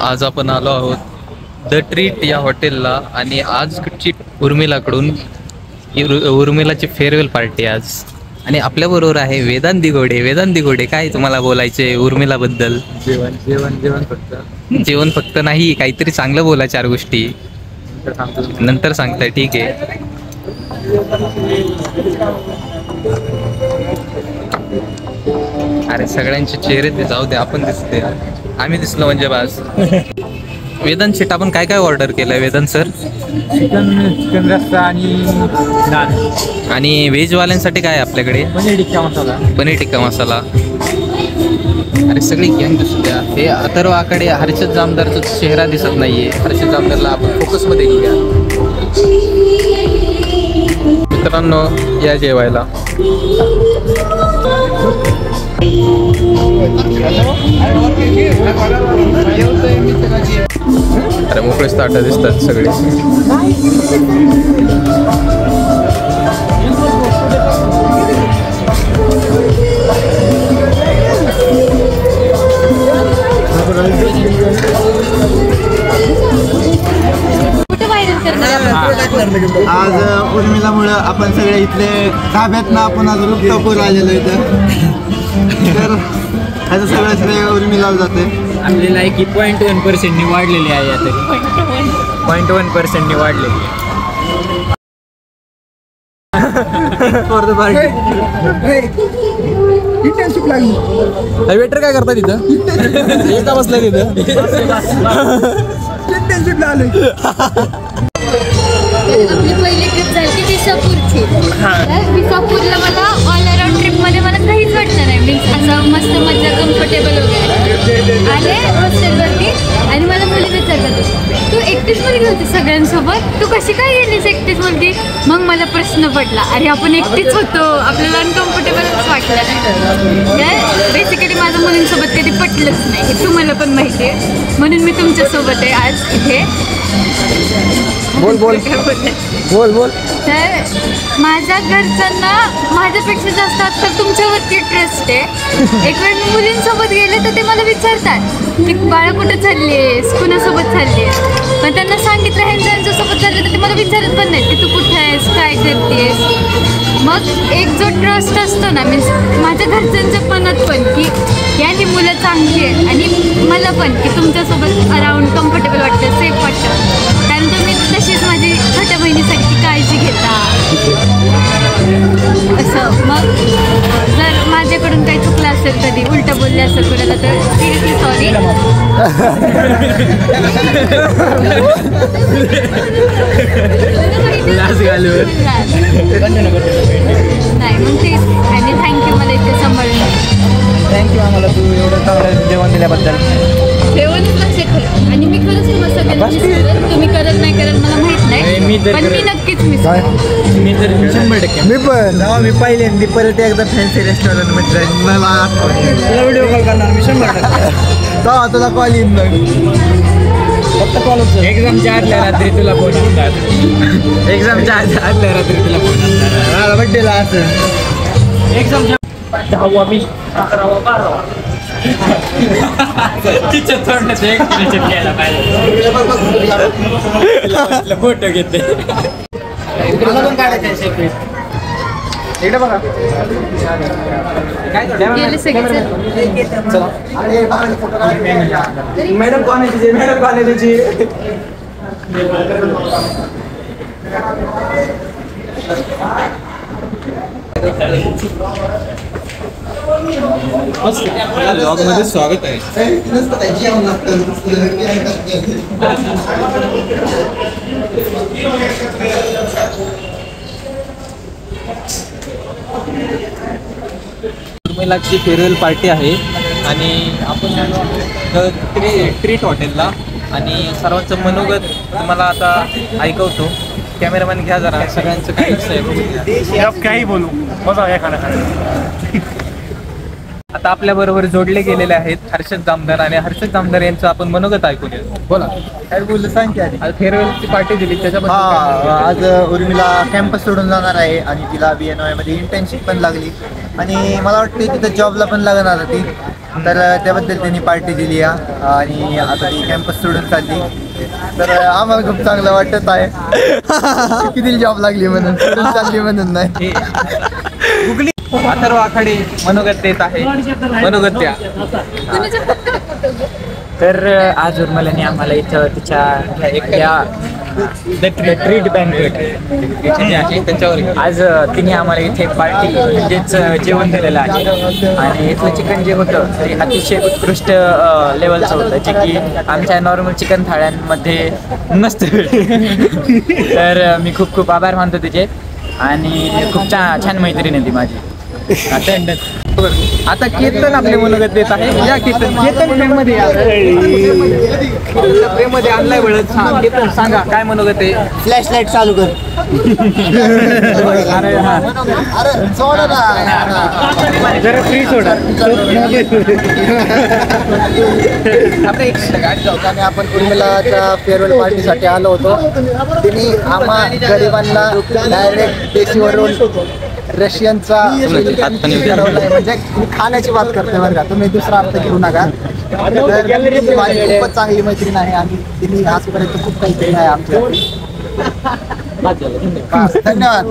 आज आपण आलो आहोत द ट्रीट या हॉटेलला आणि आजची उर्मिलाकडून उर्मिलाची फेअरवेल पार्टी आज. आणि आपल्या बरोबर आहे वेदांत दिगोडे. वेदांत दिगोडे, काय तुम्हाला बोलायचे उर्मिलाबद्दल? जेवण जेवण जेवण फक्त. जेवण फक्त नाही, काहीतरी चांगलं बोला, 4 गोष्टी नंतर सांगताय. ठीक आहे. अरे सगळ्यांचे चेहरे ते जाऊ दे, आपण दिसते, आम्ही दिसलो म्हणजे बास. वेदांत शेट, आपण काय काय ऑर्डर केलंय वेदांत सर? चिकन रस्सा आणि नान. आणि व्हेजवाल्यांसाठी काय आहे आपल्याकडे? पनीर टिक्का मसाला. पनीर टिक्का मसाला. अरे सगळी गँग दिसत्या. हे अथर्वाकडे हर्षद जामदारचा चेहरा दिसत नाहीये. हर्षद जामदारला आपण फोकसमध्ये घेऊया. मित्रांनो, या जेवायला. अरे मोकळेच ताटं दिसतात सगळे. आज उर्मिलामुळं आपण सगळे इथले धाब्यात ना आपण आज रुपटापूर आलेलो इथं. तर ह्याचं सगळं श्रेय उर्मिलाला जाते. आपली लायकी 0.1% वाढलेली आहे. आता 0.1% वाढलेली आहे. For the party. इंटर्नशिप लागली. वेटर काय करता तिथं? एका बसलाय तिथं. इंटर्नशिप लागली. आपली पहिली ट्रिप झाली विसापूरची. विसापूरला मला ऑल अराउंड ट्रिपमध्ये मला काहीच वाटलं नाही. मीन्स असं मस्त मजा, कम्फर्टेबल वगैरे आले हॉस्टेलवरती. आणि मला मुली विचारलं, तू एकटीच मुलगी होती सगळ्यांसोबत, तू कशी काय गेलीस एकटीच मुलगी? मग मला प्रश्न पडला, अरे आपण एकटीच होतो, आपल्याला अनकम्फर्टेबलच वाटलं नाही. बेसिकली माझं मुलींसोबत कधी पटलंच नाही, हे तुम्हाला पण माहिती आहे. म्हणून मी तुमच्यासोबत आहे आज इथे. बोल बोल बोल बोल. तर माझ्या घरच्यांना माझ्यापेक्षा जास्त आता तुमच्यावरती ट्रस्ट आहे. एक वेळ मी मुलींसोबत गेले तर ते मला विचारतात की बाळा कुठं चालली आहेस, कुणासोबत चालली आहेस. पण त्यांना सांगितलं ह्यांच्यासोबत चालले तर ते मला विचारत पण नाही की तू कुठं आहेस, काय करतेस. मग एक जो ट्रस्ट असतो ना, मीन्स माझ्या घरच्यांच्या मनात पण की यांनी मुलं चांगली आहेत आणि मला पण की तुमच्यासोबत अराउंड कम्फर्टेबल वाटतं, सेफ वाटतं. कारण तुम्ही तशीच माझी छोट्या बहिणीसारखी काळजी घेता असं. मग जर माझ्याकडून काही चुकलं असेल, कधी उलटं बोलले असेल कुणाला, तर सिरियसली सॉरी. नाही मग तेच. आणि थँक्यू मला इथे सांभाळून. थँक्यू आम्हाला तू एवढं चांगलं जेवण दिल्याबद्दल. जेवणच लक्षात ठेव. आणि मी खरंच तुम्हाला सगळ्यांना मिस करेन. तुम्ही करत नाही करत मला माहित नाही, पण मी नक्कीच मिस करेन. मी तर 100%. मी पण मी पहिल्यांदा परत एकदा फॅन्सी रेस्टॉरंट मध्ये मला तुला व्हिडिओ कॉल करणार मी 100%. तुला कॉल येईन फक्त कॉल. एक्झामच्या आदल्या रात्री तुला फोन असतात. एक्झामच्या आदल्या रात्री तुला फोन असतात. मला बड्डेला असं एक्झामच्या 10वा मी 11वा 12वा तिच्या तोंडाचं एक्सप्रेशन घ्यायला पाहिजे. फोटो घेते. मला पण काढायचं सेपरेट. इकडे बघा गेले सगळे. मॅडम कॉलेजची मॅडम कॉलेजची. ब्लॉग मध्ये स्वागत आहे. उर्मिलाची फेअरवेल पार्टी आहे आणि आपण ट्रीट हॉटेलला. आणि सर्वांचं मनोगत तुम्हाला आता ऐकवतो. कॅमेरामॅन घ्या जरा, सगळ्यांचं काय आहे काही बोलू बघा एखादा. आता आपल्या बरोबर जोडले गेलेले आहेत हर्षद जामदार. आणि हर्षद जामदार यांचं आपण मनोगत ऐकून येऊ. बोला काय बोललं सांग की आधी. फेअरवेलची पार्टी दिली त्याच्याबद्दल. आज उर्मिला कॅम्पस सोडून जाणार आहे आणि तिला BNY मध्ये इंटर्नशिप पण लागली आणि मला वाटतं तिथं जॉबला पण लागणार ती. तर त्याबद्दल त्यांनी पार्टी दिली आणि आता ती कॅम्पस सोडून चालली. तर आम्हाला खूप चांगलं वाटत आहे. किती जॉब लागली म्हणून, सोडून चालली म्हणून नाही. गुगली अथर्व आखाडे मनोगत देत आहे. मनोगत द्या. तर आज उर्मिलाने आम्हाला इथं तिच्या एकट्या ट्रीट बँकेट त्यांच्यावर आज तिने आम्हाला इथे पार्टी म्हणजेच जेवण दिलेलं आहे आणि इथलं चिकन जे होतं ते अतिशय उत्कृष्ट लेवलचं होतं, जे की आमच्या नॉर्मल चिकन थाळ्यांमध्ये नसतं. तर मी खूप खूप आभार मानतो तिचे आणि खूप छान मैत्रीण आहे ती माझी. आता कीर्तन आपले मनोगत देत आहे. या कीर्तन फ्रेम मध्ये आणलाय वेळच. हा कीर्तन सांगा काय मनोगत आहे. फ्लॅश लाईट चालू कर. जरा फ्री सोडा. आणि आपण उर्मिलाच्या फेअरवेल पार्टीसाठी आलो होतो. तिने आम्हा गरिबांना डायरेक्ट देशीवरून रशियनचा ठरवलाय. म्हणजे मी खाण्याची बात करते बरं का, तुम्ही दुसरा अर्थ घेऊ नका. तर माझी खूपच चांगली मैत्रीण आहे आणि तिने आजपर्यंत खूप काही केलं आहे आमच्या. धन्यवाद.